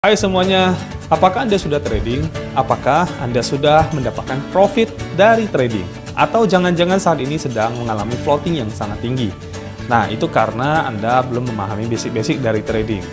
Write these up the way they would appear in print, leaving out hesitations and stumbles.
Hai semuanya, apakah Anda sudah trading? Apakah Anda sudah mendapatkan profit dari trading? Atau jangan-jangan saat ini sedang mengalami floating yang sangat tinggi? Nah, itu karena Anda belum memahami basic-basic dari trading.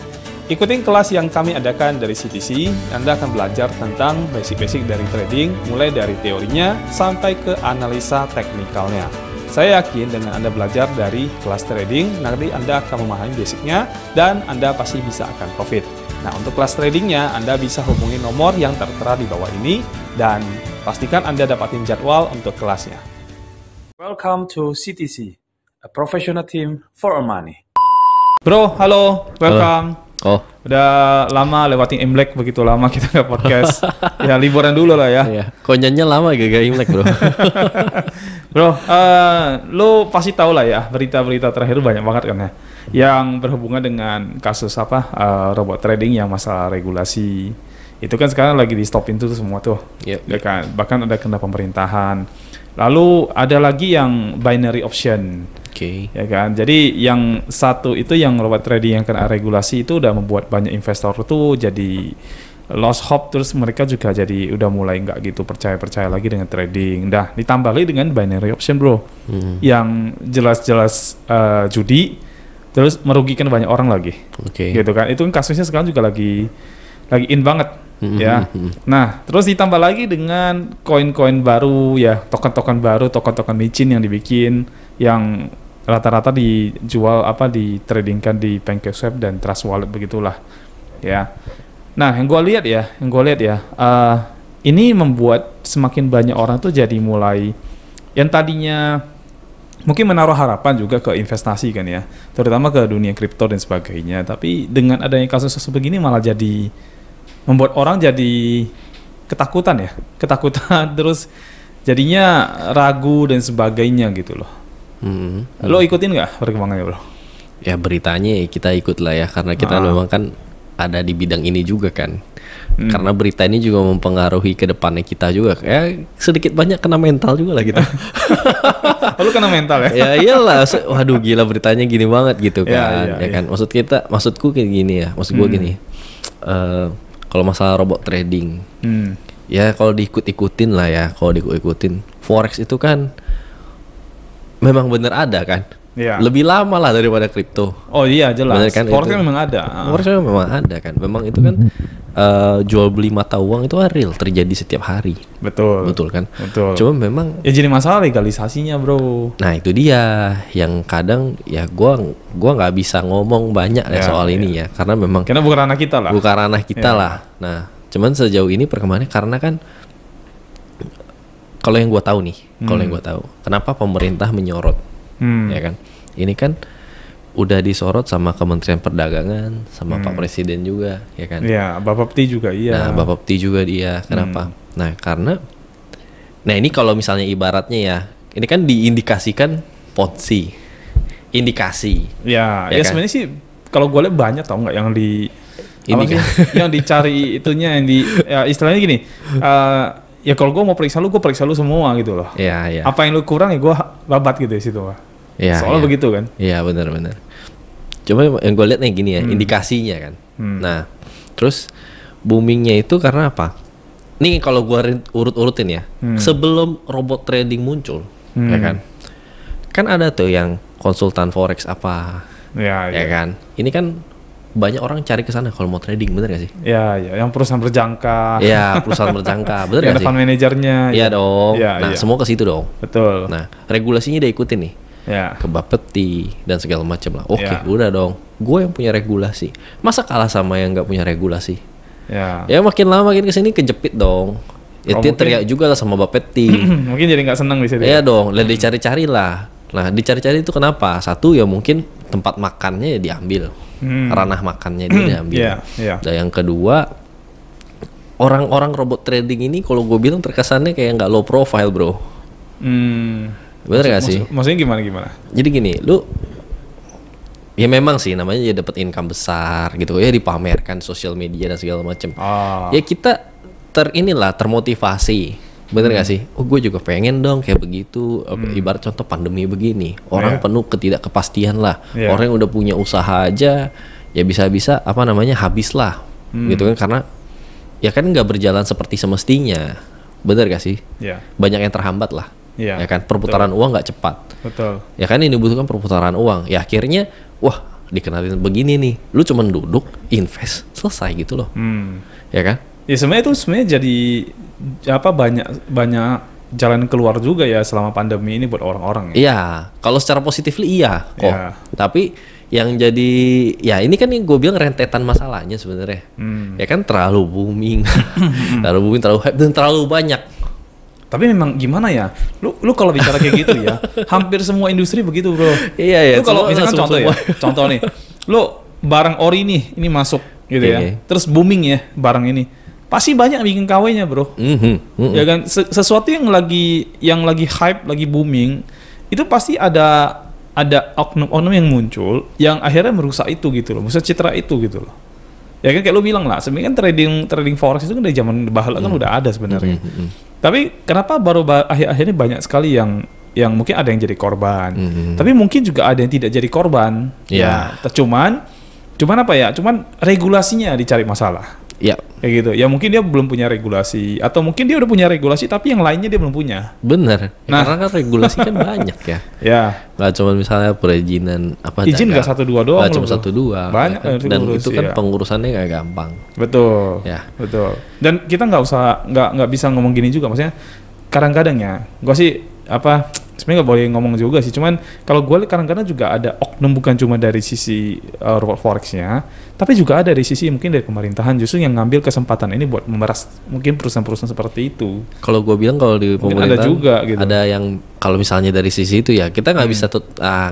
Ikutin kelas yang kami adakan dari CTC, Anda akan belajar tentang basic-basic dari trading, mulai dari teorinya sampai ke analisa teknikalnya. Saya yakin dengan Anda belajar dari kelas trading, nanti Anda akan memahami basicnya dan Anda pasti bisa akan profit. Nah, untuk kelas tradingnya, Anda bisa hubungi nomor yang tertera di bawah ini dan pastikan Anda dapatin jadwal untuk kelasnya. Welcome to CTC, a professional team for money. Bro, halo, welcome. Oh, udah lama lewatin Imlek, begitu lama kita nggak podcast. Ya liburan dulu lah ya. iya. Konyannya lama gak Imlek bro. Bro, lo pasti tahu lah ya berita-berita terakhir banyak banget kan ya, yang berhubungan dengan kasus robot trading yang masalah regulasi. Itu kan sekarang lagi di stopin tuh semua tuh. Yep. Ya kan? Bahkan ada kena pemerintahan. Lalu ada lagi yang binary option. Oke. Ya kan, jadi yang satu itu yang robot trading yang kena regulasi itu udah membuat banyak investor tuh jadi lost hope, terus mereka juga jadi udah mulai nggak gitu percaya lagi dengan trading. Dah ditambah lagi dengan binary option bro, yang jelas-jelas judi, terus merugikan banyak orang lagi. Oke. Gitu kan, itu kasusnya sekarang juga lagi in banget. Ya, nah terus ditambah lagi dengan koin-koin baru ya, token-token baru, token-token micin yang dibikin, yang rata-rata dijual ditradingkan di PancakeSwap dan Trust Wallet begitulah ya. Nah yang gue lihat ya, ini membuat semakin banyak orang tuh jadi mulai yang tadinya mungkin menaruh harapan juga ke investasi kan ya, terutama ke dunia kripto dan sebagainya, tapi dengan adanya kasus begini malah jadi membuat orang jadi ketakutan terus jadinya ragu dan sebagainya gitu loh. Lo ikutin nggak perkembangannya bro? Ya beritanya kita ikut lah ya, karena kita memang kan ada di bidang ini juga kan. Karena berita ini juga mempengaruhi ke depannya kita juga. Ya sedikit banyak kena mental juga lah kita. Lo kena mental ya? Ya iyalah, waduh gila beritanya gini banget gitu kan. Ya kan, maksudku kayak gini ya. Maksud gue gini. Kalau masalah robot trading, ya kalau diikut-ikutin lah ya, forex itu kan memang bener ada kan, lebih lama lah daripada kripto. Oh iya jelas, bener kan, forex memang ada. Forex memang ada kan, memang itu kan jual beli mata uang itu real terjadi setiap hari. Betul kan. Betul. Cuma memang ya jadi masalah legalisasinya bro. Nah itu dia yang kadang ya gua nggak bisa ngomong banyak ya soal ini ya, karena memang bukan ranah kita lah. Nah cuman sejauh ini perkembangannya karena kan kalau yang gue tahu nih, kenapa pemerintah menyorot, ya kan? Ini kan udah disorot sama Kementerian Perdagangan, sama Pak Presiden juga, ya kan? Iya, Bapepti juga iya. Nah, Bapepti juga dia. Kenapa? Nah, ini kalau misalnya ibaratnya ya, ini kan diindikasikan Ponzi, indikasi. Ya kan? Sebenarnya sih kalau gue lihat banyak tau nggak yang yang dicari itunya ya istilahnya gini. Ya kalau gue mau periksa lu semua gitu loh. Iya. Apa yang lu kurang ya gue babat gitu di situ. Soalnya begitu kan. Iya benar. Cuma yang gue lihat nih gini ya, indikasinya kan. Nah, terus boomingnya itu karena apa? Nih kalau gue urut-urutin ya, sebelum robot trading muncul, ya kan? Kan ada tuh yang konsultan forex apa, ya kan? Ini kan banyak orang cari ke sana kalau mau trading, bener gak sih? Iya, yang perusahaan berjangka. Iya, perusahaan berjangka, bener gak sih? Fund manajernya. Iya dong. Nah, semua ke situ dong. Betul. Nah, regulasinya dia ikutin nih. Ke Bapepti dan segala macam lah. Oke, udah dong. Gue yang punya regulasi. Masa kalah sama yang nggak punya regulasi? Ya makin lama makin kesini kejepit dong. Dia teriak juga lah sama Bapepti. Mungkin jadi nggak senang di situ. Iya dong. Lah dicari-cari lah. Nah dicari-cari itu kenapa? Satu ya mungkin tempat makannya ya diambil. Ranah makannya dia diambil. Dan yang kedua, orang-orang robot trading ini kalau gue bilang terkesannya kayak nggak low profile bro. Bener gak sih? Maksudnya gimana? Jadi gini, lu ya memang sih namanya ya dapat income besar gitu ya, dipamerkan sosial media dan segala macam. Ya kita termotivasi. Bener gak sih? Oh gue juga pengen dong kayak begitu. Ibarat contoh pandemi begini, orang penuh ketidakkepastian lah. Orang yang udah punya usaha aja ya bisa-bisa habis lah gitu kan, karena ya kan nggak berjalan seperti semestinya, bener gak sih? Ya. Banyak yang terhambat lah, Ya kan, perputaran uang nggak cepat, betul. ya kan, ini dibutuhkan perputaran uang, ya akhirnya wah dikenalin begini nih, lu cuman duduk invest selesai gitu loh, ya kan? Ya sebenarnya itu jadi apa, banyak jalan keluar juga ya selama pandemi ini buat orang-orang ya. Iya, kalau secara positifly iya kok. Iya. Tapi yang jadi ya ini kan yang gue bilang rentetan masalahnya sebenarnya. Ya kan terlalu booming, terlalu hype dan terlalu banyak. Tapi memang gimana ya? Lu kalau bicara kayak gitu ya, hampir semua industri begitu, Bro. Iya ya. Lu kalau misalkan contoh nih, lu barang ori nih, ini masuk gitu ya. Terus booming ya barang ini. Pasti banyak bikin KW-nya, Bro. Ya kan, sesuatu yang lagi hype, lagi booming, itu pasti ada oknum-oknum yang muncul yang akhirnya merusak itu gitu loh, merusak citra itu gitu loh. Ya kan, kayak lu bilang lah, sebenarnya kan trading forex itu kan dari zaman bahula kan udah ada sebenarnya. Tapi kenapa baru akhir-akhir ini banyak sekali yang mungkin ada yang jadi korban, tapi mungkin juga ada yang tidak jadi korban. Ya, cuman apa ya? Cuman regulasinya dicari masalah. Ya. Kayak gitu. Ya mungkin dia belum punya regulasi, atau mungkin dia udah punya regulasi tapi yang lainnya dia belum punya. Bener. Nah, karena kan regulasi kan banyak ya. Ya. Nggak cuma misalnya perizinan apa? Izin nggak 1-2 doang. Nggak cuma 1-2. Banyak kan? Dan itu kan pengurusannya nggak gampang. Betul. Ya. Betul. Dan kita nggak bisa ngomong gini juga. Maksudnya kadang-kadang ya, gue sih sebenarnya nggak boleh ngomong juga sih. Cuman kalau gue kadang-kadang juga ada oknum, bukan cuma dari sisi forexnya, tapi juga ada dari sisi mungkin dari pemerintahan justru yang ngambil kesempatan ini buat memeras mungkin perusahaan-perusahaan seperti itu. Kalau gue bilang kalau di pemerintahan ada juga gitu. Ada yang kalau misalnya dari sisi itu ya kita nggak bisa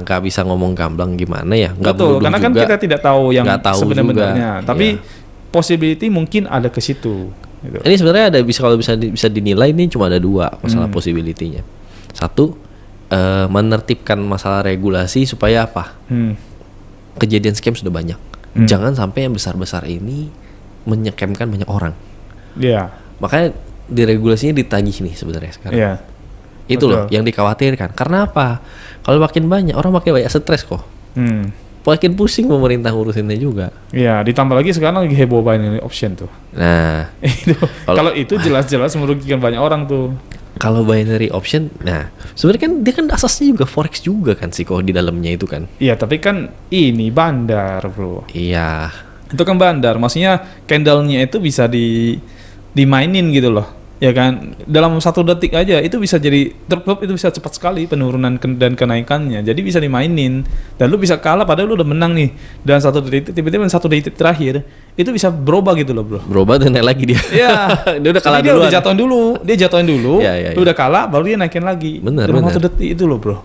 nggak bisa ngomong gamblang gimana ya. Betul, karena kan kita tidak tahu yang sebenarnya. Tapi possibility mungkin ada ke situ. Gitu. Ini sebenarnya ada kalau bisa dinilai ini cuma ada 2 masalah possibility-nya. Satu, menertibkan masalah regulasi supaya apa? Kejadian scam sudah banyak. Jangan sampai yang besar-besar ini menyekemkan banyak orang. Iya. Makanya di regulasinya ditagih nih sebenarnya sekarang. Iya. Itu loh yang dikhawatirkan. Karena apa? Kalau makin banyak orang makin banyak stres kok. Makin pusing pemerintah ngurusinnya juga. Iya, ditambah lagi sekarang lagi heboh binary option tuh. Nah, kalau itu jelas-jelas merugikan banyak orang tuh. Kalau binary option, nah sebenarnya kan dia kan asasnya juga forex juga kan sih kok di dalamnya itu kan. Iya, tapi kan ini bandar, Bro. Iya. Itu kan bandar, maksudnya candle-nya itu bisa dimainin gitu loh. Ya kan, dalam 1 detik aja itu bisa jadi itu bisa cepat sekali penurunan dan kenaikannya. Jadi bisa dimainin dan lu bisa kalah padahal lu udah menang nih. Dan 1 detik tiba-tiba 1 detik terakhir itu bisa berubah gitu loh, Bro. Berubah dan naik lagi dia. Iya. Dia udah kalah duluan. Dia udah jatuhin dulu. Ya. Lu udah kalah baru dia naikin lagi. Bener. 1 detik itu loh, Bro.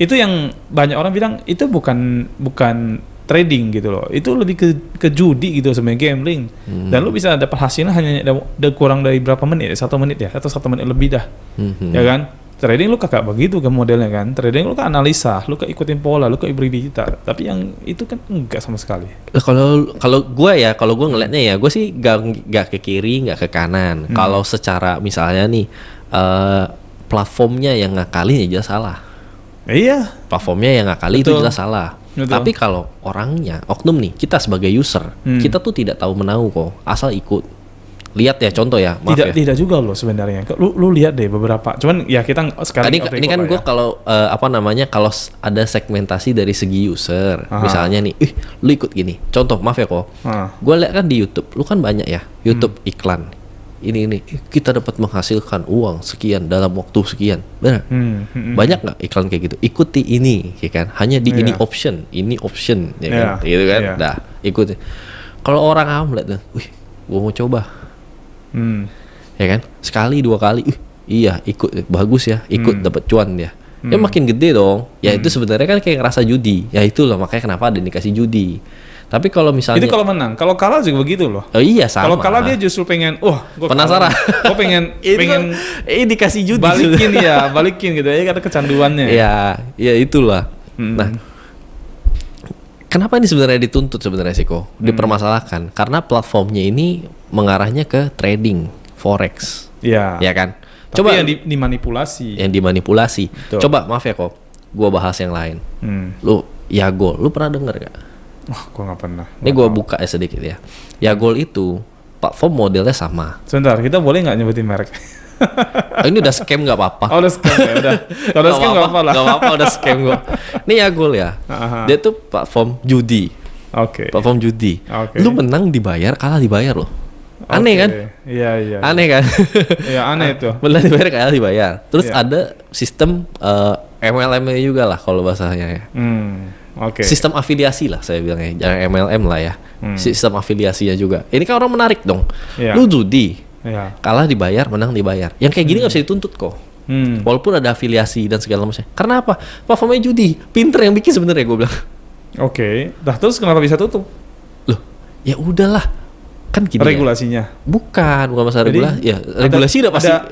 Itu yang banyak orang bilang itu bukan trading gitu loh, itu lebih ke judi gitu sebenarnya, gambling. Dan lu bisa dapat hasilnya hanya kurang dari berapa menit, 1 menit ya, atau 1 menit lebih dah. Ya kan, trading lu kagak begitu kan modelnya kan, trading lu kan analisa, lu ke ikutin pola, lu ke hibrida, tapi yang itu kan enggak sama sekali. Kalau gue ngelihatnya ya, gue sih gak ke kiri, gak ke kanan. Kalau secara misalnya nih platformnya yang ngakalin ya jelas salah. Iya. Platformnya yang ngakali itu jelas salah. Betul. Tapi kalau orangnya, oknum nih, kita sebagai user, kita tuh tidak tahu menahu kok, asal ikut. Lihat ya contoh ya, maaf tidak juga loh sebenarnya. Lu lihat deh beberapa. Cuman ya kita sekarang ini kan gue kalau kalau ada segmentasi dari segi user, misalnya nih, lu ikut gini. Contoh, maaf ya kok. Gue lihat kan di YouTube, lu kan banyak ya YouTube iklan. Ini kita dapat menghasilkan uang sekian dalam waktu sekian, benar? Banyak nggak iklan kayak gitu? Ikuti ini, ya kan? Hanya di ini option, ya kan? Gitu kan? Dah, ikuti. Kalau orang awam lihat, gue mau coba, ya kan? Sekali 2 kali, iya ikut, bagus ya, ikut dapat cuan dia. Ya makin gede dong. Ya itu sebenarnya kan kayak ngerasa judi. Ya itulah makanya kenapa ada dikasih judi. Tapi kalau misalnya itu kalau menang, kalau kalah juga begitu loh. Oh iya sama. Kalau kalah dia justru pengen, gua penasaran. Gue pengen dikasih judi. Balikin gitu ya, ada kecanduannya. Ya itulah. Nah, kenapa ini sebenarnya dituntut sebenarnya sih kok? Dipermasalahkan karena platformnya ini mengarahnya ke trading forex. Iya. Ya kan? Tapi coba yang dimanipulasi. Yang dimanipulasi. Betul. Coba maaf ya kok, gua bahas yang lain. Lu Yago, lu pernah dengar gak? Oh, gue nggak pernah. Ini gue buka ya sedikit ya. Ya Gold itu platform modelnya sama. Sebentar, kita boleh nggak nyebutin merek? Ini udah scam nggak apa-apa. Oh, udah scam ya, udah. Kalau udah scam nggak apa-apa lah. Nggak apa-apa, udah scam gue. Ini ya Gold ya. Dia tuh platform judi. Oke. Platform judi. Oke. Lu menang dibayar, kalah dibayar loh. Aneh kan? Iya. Aneh kan? Iya, aneh itu. Menang dibayar, kalah dibayar. Terus Iya. ada sistem MLM-nya juga lah kalau bahasanya ya. Oke. Sistem afiliasi lah saya bilangnya, jangan MLM lah ya. Sistem afiliasinya juga. Ini kan orang menarik dong. Iya. Lu judi, Iya. kalah dibayar, menang dibayar. Yang kayak gini nggak bisa dituntut kok. Walaupun ada afiliasi dan segala macam. Karena apa? Platformnya judi. Pinter yang bikin sebenarnya gue bilang. Oke. Dah terus kenapa bisa tutup? Loh, ya udahlah. Kan gini. Regulasinya. Ya. Bukan masalah Jadi, regulasi. Ya, regulasi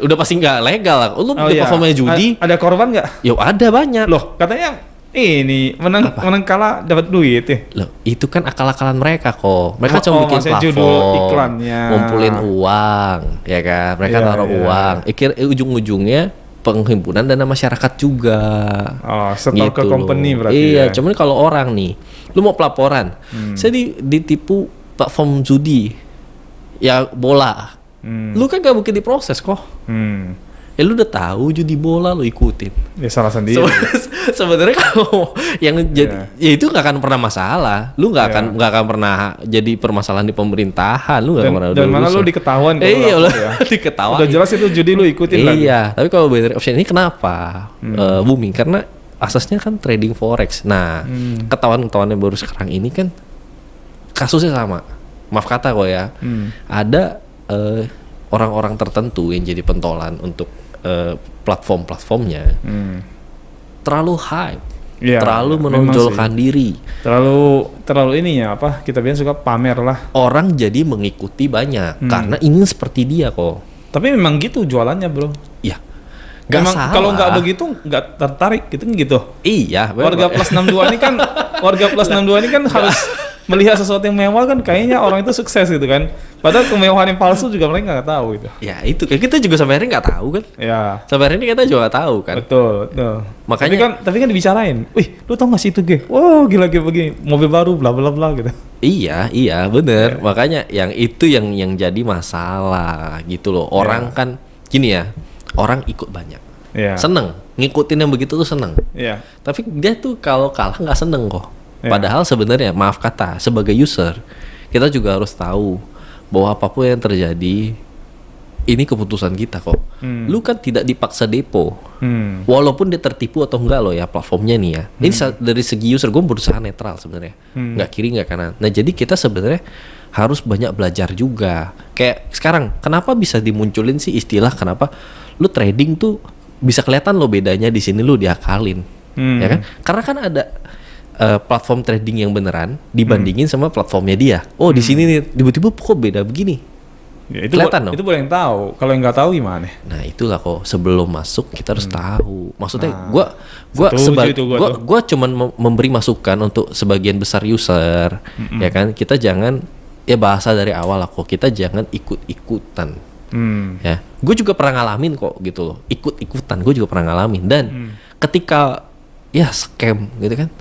udah pasti nggak legal lah. Lu di platformnya judi. Ada korban nggak? Ya ada banyak. Loh, katanya ini menang kalah dapat duit ya. Loh, itu kan akal-akalan mereka kok. Mereka cuma bikin maksudnya platform, judul iklannya. ngumpulin uang, ya kan? Mereka Iya, taruh iya. uang. Ujung-ujungnya penghimpunan dana masyarakat juga. Oh, setor ke loh. company berarti. Iya, ya? cuman kalau orang nih, lu mau pelaporan, saya ditipu platform judi, ya bola. Lu kan gak mungkin diproses kok. Ya lu udah tahu judi bola lu ikutin. Ya salah sendiri. Sebenarnya kalau yang jadi ya itu nggak akan pernah masalah. Lu nggak akan pernah jadi permasalahan di pemerintahan. Lu nggak pernah. Dan mana lu diketahuan kalau iya, lapor ya. diketahuan. Udah jelas itu judi lu ikutin lagi. Iya, tapi kalau binary option ini kenapa booming? Karena asasnya kan trading forex. Nah, ketahuan yang baru sekarang ini kan kasusnya sama. Maaf kata kok ya. Ada orang-orang tertentu yang jadi pentolan untuk platform-platformnya terlalu hype, terlalu menonjolkan diri, terlalu ini ya apa kita bilang suka pamer lah. Orang jadi mengikuti banyak karena ingin seperti dia kok. Tapi memang gitu jualannya bro. Iya, nggak salah. Kalau nggak begitu nggak tertarik gitu. Iya. Warga plus 62 ini kan harus melihat sesuatu yang mewah kan kayaknya orang itu sukses gitu kan. Padahal kemewahan yang palsu juga mereka nggak tahu gitu. Ya itu kayak kita juga sampai hari ini nggak tahu kan. Ya. Sampai hari ini kita juga nggak tahu kan. Betul. Makanya. Tapi kan dibicarain. Wih, lu tau nggak sih itu Ge? Wow, gila begini. Mobil baru, bla bla bla gitu. Iya bener. Makanya yang itu yang jadi masalah gitu loh. Orang kan gini ya. Orang ikut banyak. Seneng. Ngikutin yang begitu tuh seneng. Iya. Tapi dia tuh kalau kalah nggak seneng kok. Padahal sebenarnya maaf kata sebagai user kita juga harus tahu bahwa apapun yang terjadi ini keputusan kita kok. Lu kan tidak dipaksa depo. Walaupun dia tertipu atau enggak loh ya platformnya nih ya. Ini dari segi user gue berusaha netral sebenarnya. Nggak kiri nggak kanan. Nah jadi kita sebenarnya harus banyak belajar juga. Kayak sekarang kenapa bisa dimunculin sih istilah kenapa lu trading tuh bisa kelihatan lo bedanya di sini lu diakalin. Ya kan? Karena kan ada platform trading yang beneran dibandingin sama platformnya dia. Oh di sini nih tiba-tiba kok beda begini. Ya, itu kelihatan dong. Itu boleh yang tahu. Kalau yang nggak tahu gimana? Nah itulah kok sebelum masuk kita harus tahu. Maksudnya gue cuman memberi masukan untuk sebagian besar user, ya kan. Kita jangan ya bahasa dari awal lah kok. Kita jangan ikut-ikutan. Ya, gue juga pernah ngalamin kok gitu loh. Ikut-ikutan gue juga pernah ngalamin dan ketika ya scam gitu kan.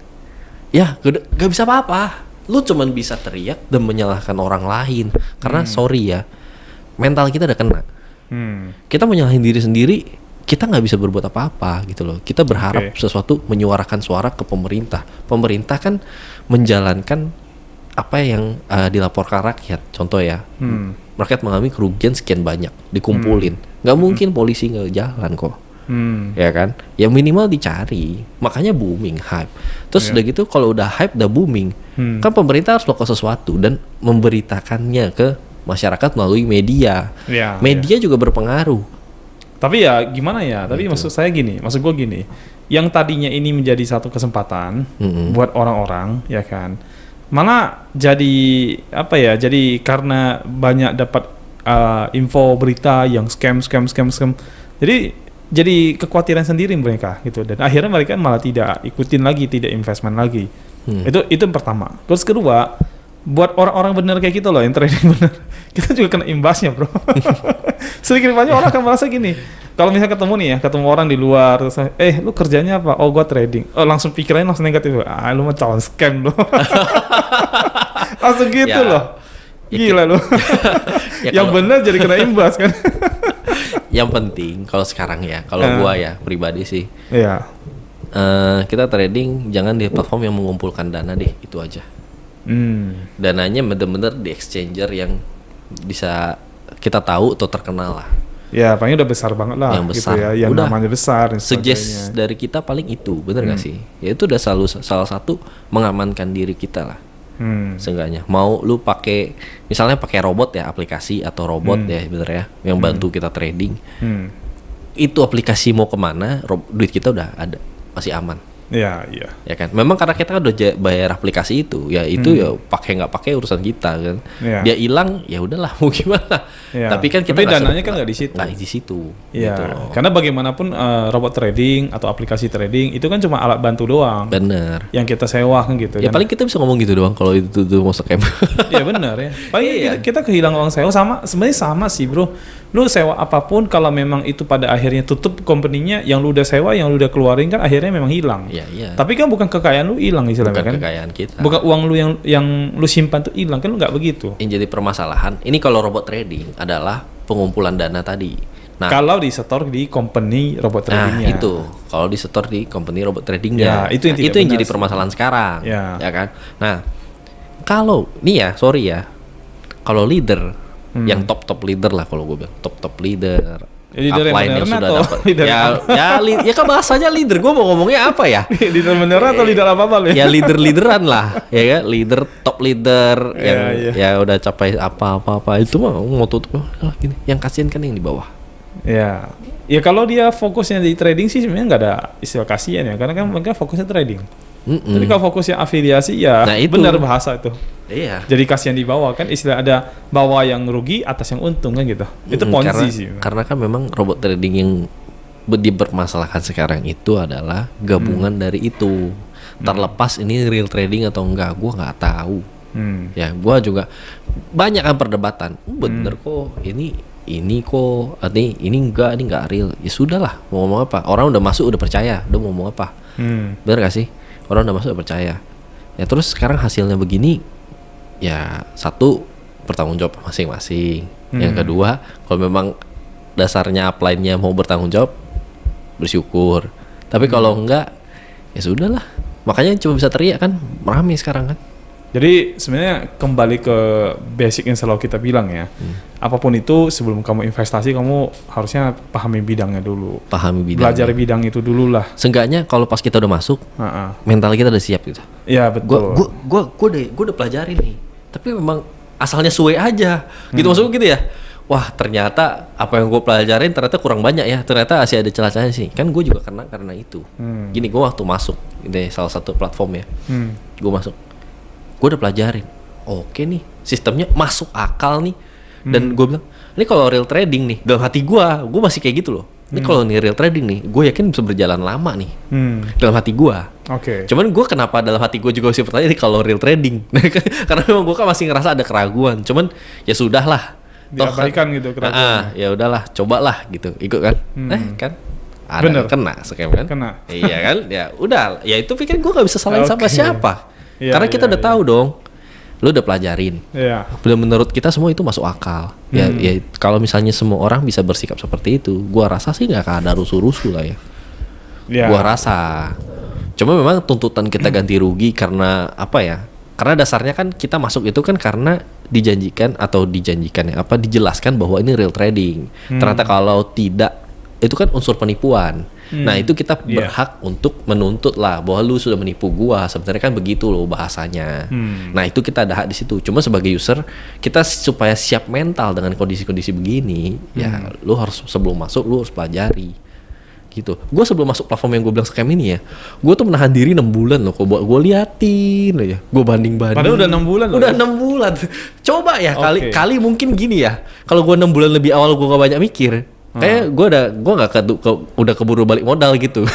Ya gak bisa apa-apa. Lu cuman bisa teriak dan menyalahkan orang lain. Karena sorry ya, mental kita udah kena. Kita menyalahin diri sendiri, kita gak bisa berbuat apa-apa gitu loh. Kita berharap sesuatu menyuarakan suara ke pemerintah. Pemerintah kan menjalankan apa yang dilaporkan rakyat. Contoh ya, rakyat mengalami kerugian sekian banyak, dikumpulin. Gak mungkin polisi gak jalan kok. Ya kan, ya minimal dicari, makanya booming hype. Terus udah gitu kalau udah hype udah booming, kan pemerintah harus melakukan sesuatu dan memberitakannya ke masyarakat melalui media. Media juga berpengaruh. Tapi ya gimana ya? Tapi maksud gue gini, yang tadinya ini menjadi satu kesempatan buat orang-orang, ya kan, malah jadi apa ya? Jadi karena banyak dapat info berita yang scam, jadi kekhawatiran sendiri mereka gitu, dan akhirnya mereka malah tidak ikutin lagi, tidak investment lagi. Itu yang pertama. Terus kedua, buat orang-orang bener kayak gitu loh yang trading bener, kita juga kena imbasnya bro. Sedikit banyak orang akan merasa gini, Kalau misalnya ketemu nih ya, ketemu orang di luar, terus, lu kerjanya apa? Oh, gua trading. Oh, langsung pikirannya langsung negatif. Ah, lu mah calon scam lu. Langsung gitu Ya, loh. Gila lu. Ya Yang kalau- benar jadi kena imbas kan. Yang penting kalau sekarang ya, kalau gua ya pribadi sih, Iya. kita trading jangan di platform yang mengumpulkan dana deh, itu aja. Dananya bener-bener di exchanger yang bisa kita tahu atau terkenal lah. Ya, paling udah besar banget lah. Yang besar. Gitu ya. Yang Udah. namanya besar. Dan Suggest sebagainya. dari kita paling itu, bener gak sih? Ya itu udah selalu salah satu mengamankan diri kita lah. Seenggaknya mau lu pakai misalnya pakai robot ya, aplikasi atau robot ya bener ya yang bantu kita trading, itu aplikasi mau kemana duit kita udah ada, masih aman. Iya, iya. Ya kan, memang karena kita udah bayar aplikasi itu ya, itu ya pakai nggak pakai urusan kita kan. Iya. Dia hilang ya udahlah, mau gimana. Iya. Tapi kan kita Tapi nggak dananya kan nggak di situ. nggak di situ Iya, gitu loh. karena bagaimanapun robot trading atau aplikasi trading itu kan cuma alat bantu doang Bener yang kita sewa kan gitu ya, kan. paling kita bisa ngomong gitu doang kalau itu tuh mau scam. Iya benar ya. Paling Iya. kita kehilangan uang sewa sebenarnya sama sih bro. Lu sewa apapun kalau memang itu pada akhirnya tutup company-nya, yang lu udah sewa, yang lu udah keluarin kan akhirnya memang hilang. Iya, iya. Tapi kan bukan kekayaan lu hilang istilahnya Bukan kan. kekayaan kita. Bukan uang lu yang lu simpan tuh hilang kan, lu nggak begitu. Yang jadi permasalahan ini kalau robot trading adalah pengumpulan dana tadi. Nah, Kalau di store di company robot tradingnya. itu kalau di store di company robot tradingnya, Ya, itu yang tidak yang benar jadi sih. permasalahan sekarang, Ya. ya kan. Nah, kalau nih ya, sorry ya, kalau leader yang top leader lah, kalau gue bilang top leader, Ya, leader yang upline yang beneran sudah atau dapat, leader ya apa? ya kan bahasanya leader, gue mau ngomongnya apa ya? Leader beneran atau leader apa-apa lu? Ya leaderan lah, ya kan, leader top leader yang Iya. ya udah capai apa itu mah mau tutup gini, yang kasihan kan yang di bawah. Ya, ya kalau dia fokusnya di trading sih sebenarnya nggak ada istilah kasihan ya, karena kan mereka fokusnya trading. Tapi kalau fokusnya afiliasi ya Nah, itu. benar bahasa itu. Iya. Jadi kasihan di bawah kan, istilah ada bawah yang rugi, atas yang untung kan gitu. Itu ponzi karena, sih. Karena kan memang robot trading yang dipermasalahkan sekarang itu adalah gabungan dari itu. Terlepas ini real trading atau enggak, gua nggak tahu. Ya, gua juga banyak kan perdebatan. Bener kok, ini kok, ini enggak real. Ya sudahlah, mau ngomong apa? Orang udah masuk udah percaya, udah mau ngomong apa? Bener gak sih? Orang udah masuk udah percaya. Ya terus sekarang hasilnya begini, ya satu bertanggung jawab masing-masing. Yang kedua, kalau memang dasarnya upline-nya mau bertanggung jawab, bersyukur. Tapi kalau enggak, ya sudahlah. Makanya cuma bisa teriak kan, rame sekarang kan. Jadi sebenarnya kembali ke basic yang selalu kita bilang ya. Apapun itu sebelum kamu investasi, kamu harusnya pahami bidangnya dulu. Pahami bidang. Belajar bidang itu dulu lah. Seenggaknya kalau pas kita udah masuk, Ha-ha. mental kita udah siap gitu. Iya betul. Gue udah pelajarin nih. Tapi memang asalnya suwe aja. Gitu maksudnya gitu ya. Wah ternyata apa yang gue pelajarin ternyata kurang banyak ya. Ternyata masih ada celah-celahnya sih. Kan gue juga karena itu. Gini, gue waktu masuk ini salah satu platform ya. Gue masuk. Gue udah pelajarin. Oke nih, sistemnya masuk akal nih. Dan gue bilang, ini kalau real trading nih, dalam hati gue masih kayak gitu loh. Ini kalau nih real trading nih, gue yakin bisa berjalan lama nih. Dalam hati gue. Oke. Cuman gue kenapa dalam hati gue juga masih bertanya ini kalau real trading. Karena memang gue kan masih ngerasa ada keraguan. Cuman ya sudahlah. Diabaikan gitu keraguannya. Ya udahlah, cobalah gitu. Ikut kan. Kan ada Bener. kena scam kan. Kena. Iya kan. Ya udah, ya itu pikir gue gak bisa salahin sama Oke. siapa. Iya, Karena kita iya, udah iya. tahu dong. Lu udah pelajarin. Iya. Belum, menurut kita semua itu masuk akal. Ya kalau misalnya semua orang bisa bersikap seperti itu, gua rasa sih nggak akan ada rusuh-rusuh lah ya. Iya. Gua rasa. Cuma memang tuntutan kita ganti rugi karena apa ya? Karena dasarnya kan kita masuk itu kan karena dijanjikan dijelaskan bahwa ini real trading. Ternyata kalau tidak, itu kan unsur penipuan. Nah itu kita berhak untuk menuntut lah bahwa lu sudah menipu gua. Sebenarnya kan begitu loh bahasanya. Nah itu kita ada hak di situ. Cuma sebagai user kita supaya siap mental dengan kondisi-kondisi begini, ya lu harus sebelum masuk lu harus pelajari. Gitu. Gue sebelum masuk platform yang gue bilang scam ini ya, gue tuh menahan diri 6 bulan loh. Kok buat gue liatin aja, gue banding-banding. Padahal udah 6 bulan loh. Udah 6 bulan. Coba ya Oke. kali mungkin gini ya. Kalau gue 6 bulan lebih awal gue gak banyak mikir. Kayak gue nggak udah keburu balik modal gitu.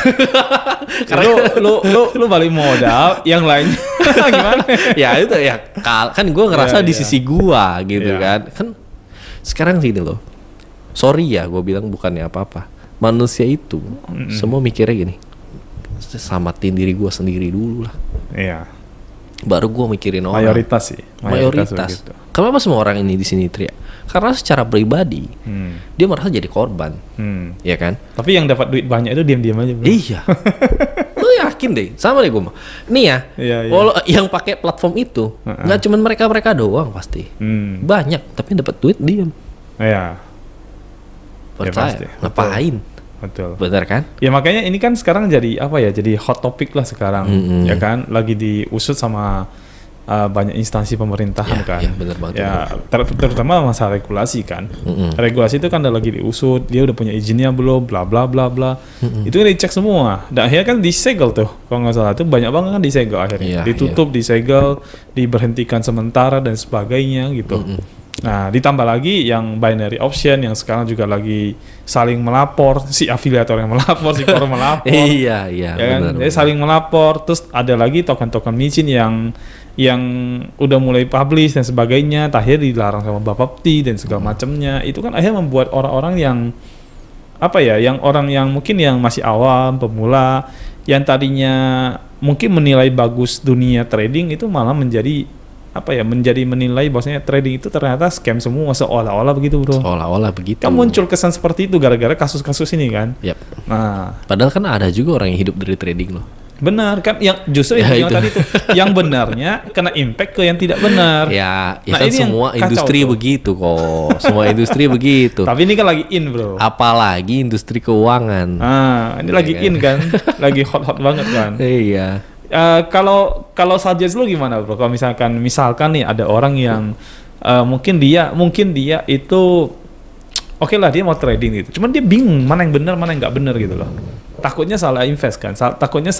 Karena lu balik modal, yang lainnya gimana? Ya itu ya kan gue ngerasa Iya, di iya. sisi gue gitu Iya. kan. Sekarang sini loh. Sorry ya gue bilang bukannya apa-apa. manusia itu semua mikirnya gini, selamatin diri gue sendiri dulu lah. Iya. Baru gue mikirin orang. Mayoritas sih. Mayoritas. Kenapa semua orang ini di sini teriak? Karena secara pribadi dia merasa jadi korban, ya kan? Tapi yang dapat duit banyak itu diam-diam aja, bro. Iya. Lu yakin deh, sama deh gue mah. Nih ya, walau yang pakai platform itu nggak cuma mereka doang pasti. Banyak, tapi dapat duit diam. Iya. Percaya? Ya, ngapain? Betul. Benar kan? Ya makanya ini kan sekarang jadi apa ya? Jadi hot topic lah sekarang, ya kan? Lagi diusut sama banyak instansi pemerintahan kan. Ya, benar banget. Ya, terutama masalah regulasi kan. Regulasi itu kan udah lagi diusut, dia udah punya izinnya belum, bla bla bla bla. Itu kan dicek semua. Dan akhirnya kan disegel tuh, kalau nggak salah tuh banyak banget kan disegel akhirnya. Ditutup, disegel, diberhentikan sementara dan sebagainya gitu. Nah, ditambah lagi yang binary option yang sekarang juga lagi saling melapor, si afiliator yang melapor, si core melapor. Iya, benar. Jadi saling melapor, terus ada lagi token-token micin yang udah mulai publish dan sebagainya, akhirnya dilarang sama Bapepti dan segala macamnya. Itu kan akhirnya membuat orang-orang yang apa ya, yang orang yang mungkin yang masih awam, pemula, yang tadinya mungkin menilai bagus dunia trading itu malah menjadi apa ya, menilai bahwasanya trading itu ternyata scam semua, seolah-olah begitu, bro. Seolah-olah begitu. Kan muncul kesan seperti itu gara-gara kasus-kasus ini kan. Nah, padahal kan ada juga orang yang hidup dari trading loh. Benar kan, yang justru yang tadi itu yang benarnya kena impact ke yang tidak benar. Ya kan semua industri begitu kok. Semua industri begitu. Tapi ini kan lagi in, bro. Apalagi industri keuangan. Ini lagi kan? In kan, lagi hot-hot banget kan. Iya. Kalau suggest lu gimana, bro? Kalau misalkan nih ada orang yang mungkin dia itu oke lah, dia mau trading gitu. Cuman dia bingung mana yang benar, mana yang nggak benar gitu loh. Takutnya salah invest kan. Takutnya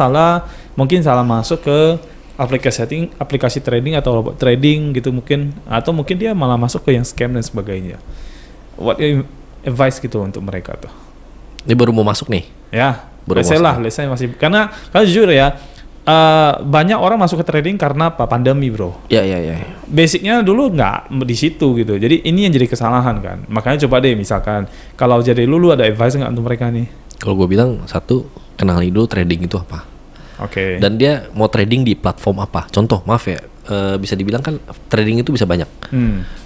mungkin salah masuk ke aplikasi trading atau robot trading gitu mungkin, atau mungkin dia malah masuk ke yang scam dan sebagainya. What advice gitu untuk mereka tuh? Ini baru mau masuk nih. Ya, let's say masih karena jujur ya, banyak orang masuk ke trading karena apa? Pandemi, bro. Ya. Basicnya dulu nggak di situ gitu. Jadi ini yang jadi kesalahan kan. Makanya coba deh misalkan kalau jadi lu ada advice nggak untuk mereka nih? Kalau gue bilang satu, kenali dulu trading itu apa. Oke. Dan dia mau trading di platform apa? Contoh, maaf ya, bisa dibilang kan trading itu bisa banyak.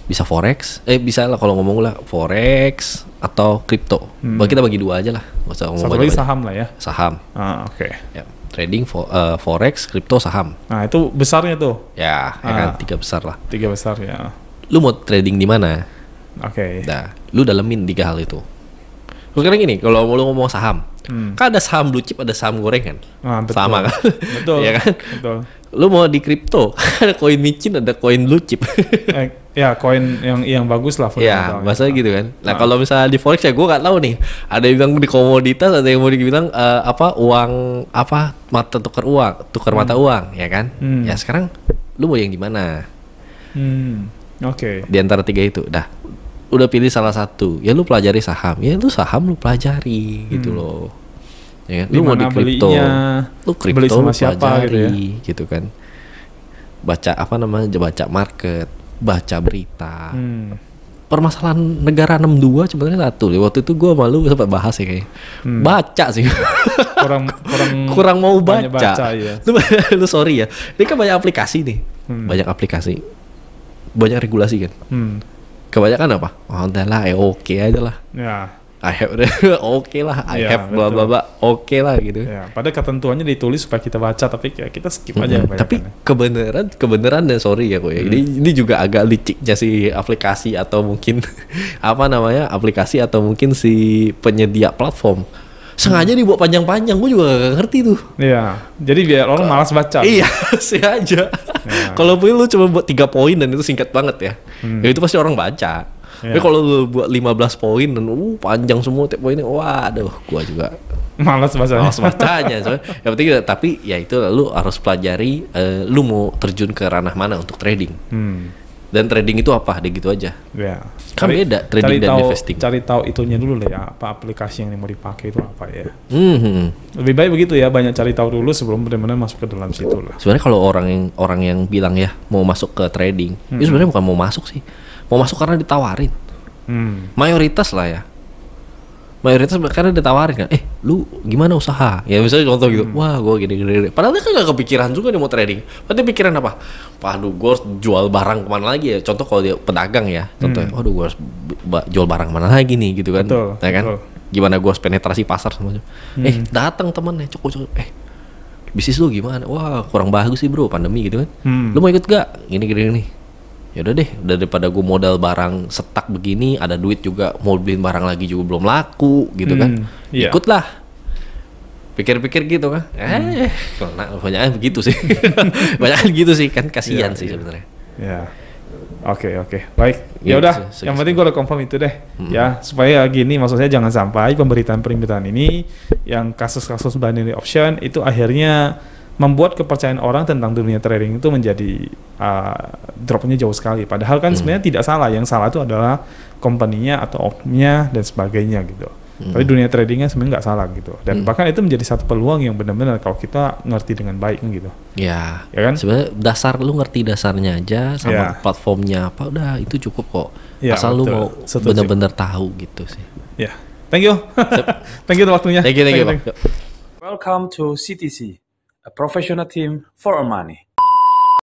Bisa forex, bisa lah kalau ngomong lah forex atau kripto. Kita bagi dua aja lah. Nggak usah ngomong banyak. Saham lah ya. Saham. Oke. Ya. Trading forex, kripto, saham. Nah, itu besarnya tuh. Ya kan 3 besar lah. 3 besar ya. Lu mau trading di mana? Oke. Nah, lu dalemin 3 hal itu. Sekarang gini, kalau lu ngomong saham, kan ada saham blue chip, ada saham gorengan. Betul. Sama kan? Betul. Ya kan? Betul. Lu mau di kripto, ada koin micin, ada koin blue chip. Ya, koin yang bagus lah. Ya, bahasa gitu kan. Nah, kalau misalnya di forex ya gue nggak tahu nih. Ada yang bilang di komoditas, ada yang mau dibilang tukar mata uang, ya kan? Ya sekarang lu mau yang di mana? Oke. Di antara 3 itu, udah pilih salah satu, ya lu pelajari saham, lu pelajari gitu loh. Ya kan? Lu mau di kripto, lu kripto lu pelajari gitu kan. Baca baca market, baca berita. Permasalahan negara 62 sebenarnya satu. Waktu itu gue malu sempat bahas ya kayaknya. Baca sih. kurang mau baca ya. Lu sorry ya. Ini kan banyak aplikasi nih. Banyak aplikasi. Banyak regulasi kan. Kebanyakan apa? Oh udah lah, oke aja lah. Ya. I have oke lah, I have bla bla bla, oke lah gitu. Ya, padahal ketentuannya ditulis supaya kita baca, tapi kita skip aja. Tapi kebenaran dan sorry ya kok ya. Ini juga agak liciknya si aplikasi atau mungkin aplikasi atau mungkin si penyedia platform. Sengaja dibuat panjang-panjang, gue juga gak ngerti tuh. Iya, jadi biar orang malas baca. Iya, sengaja. Kalau lu cuma buat 3 poin dan itu singkat banget ya, ya itu pasti orang baca. Tapi kalau lu buat 15 poin dan panjang semua tiap poinnya, waduh, gua juga malas bacanya. Yang penting tapi ya itu lu harus pelajari, lu mau terjun ke ranah mana untuk trading. Dan trading itu apa? Deh gitu aja. Ya. Kan beda trading dan investing. Cari tahu itunya dulu lah ya, apa aplikasi yang mau dipakai itu apa ya. Lebih baik begitu ya, banyak cari tahu dulu sebelum benar-benar masuk ke dalam situ lah. Sebenarnya kalau orang yang bilang ya mau masuk ke trading, itu sebenarnya bukan mau masuk sih. Mau masuk karena ditawarin. Mayoritas lah ya. mayoritas karena ditawarin kan, lu gimana usaha? Ya misalnya contoh gitu, wah gue gini. Padahal dia kan gak kepikiran juga nih mau trading. Berarti pikiran apa? Waduh, gue harus jual barang kemana lagi ya? Contoh kalau dia pedagang ya, contohnya, waduh gue harus jual barang kemana lagi nih gitu kan? Betul, ya kan? betul. Gimana gue harus penetrasi pasar semuanya? Datang temennya, cukup. Bisnis lu gimana? Wah kurang bagus sih bro, pandemi gitu kan. Lu mau ikut gak? Gini. Ya udah deh, daripada gue modal barang setak begini, ada duit juga mau beliin barang lagi juga belum laku gitu kan. Ikutlah. Pikir-pikir gitu kan. Banyak begitu sih. Banyak gitu sih kan, kasihan sih sebenarnya. Ya. Oke. Baik. Ya udah, yang penting gue udah confirm itu deh. Ya, supaya gini maksudnya jangan sampai pemberitaan-pemberitaan ini yang kasus-kasus binary option itu akhirnya membuat kepercayaan orang tentang dunia trading itu menjadi dropnya jauh sekali. Padahal kan sebenarnya tidak salah. Yang salah itu adalah company-nya atau oknumnya dan sebagainya gitu. Tapi dunia tradingnya sebenarnya nggak salah gitu. Dan bahkan itu menjadi satu peluang yang benar-benar kalau kita ngerti dengan baik gitu. Ya kan? Sebenarnya lu ngerti dasarnya aja sama platformnya apa udah itu cukup kok. Asal lu mau benar-benar tahu gitu sih. Ya, thank you. Thank you waktunya. Thank you. Welcome to CTC, a professional team for our money.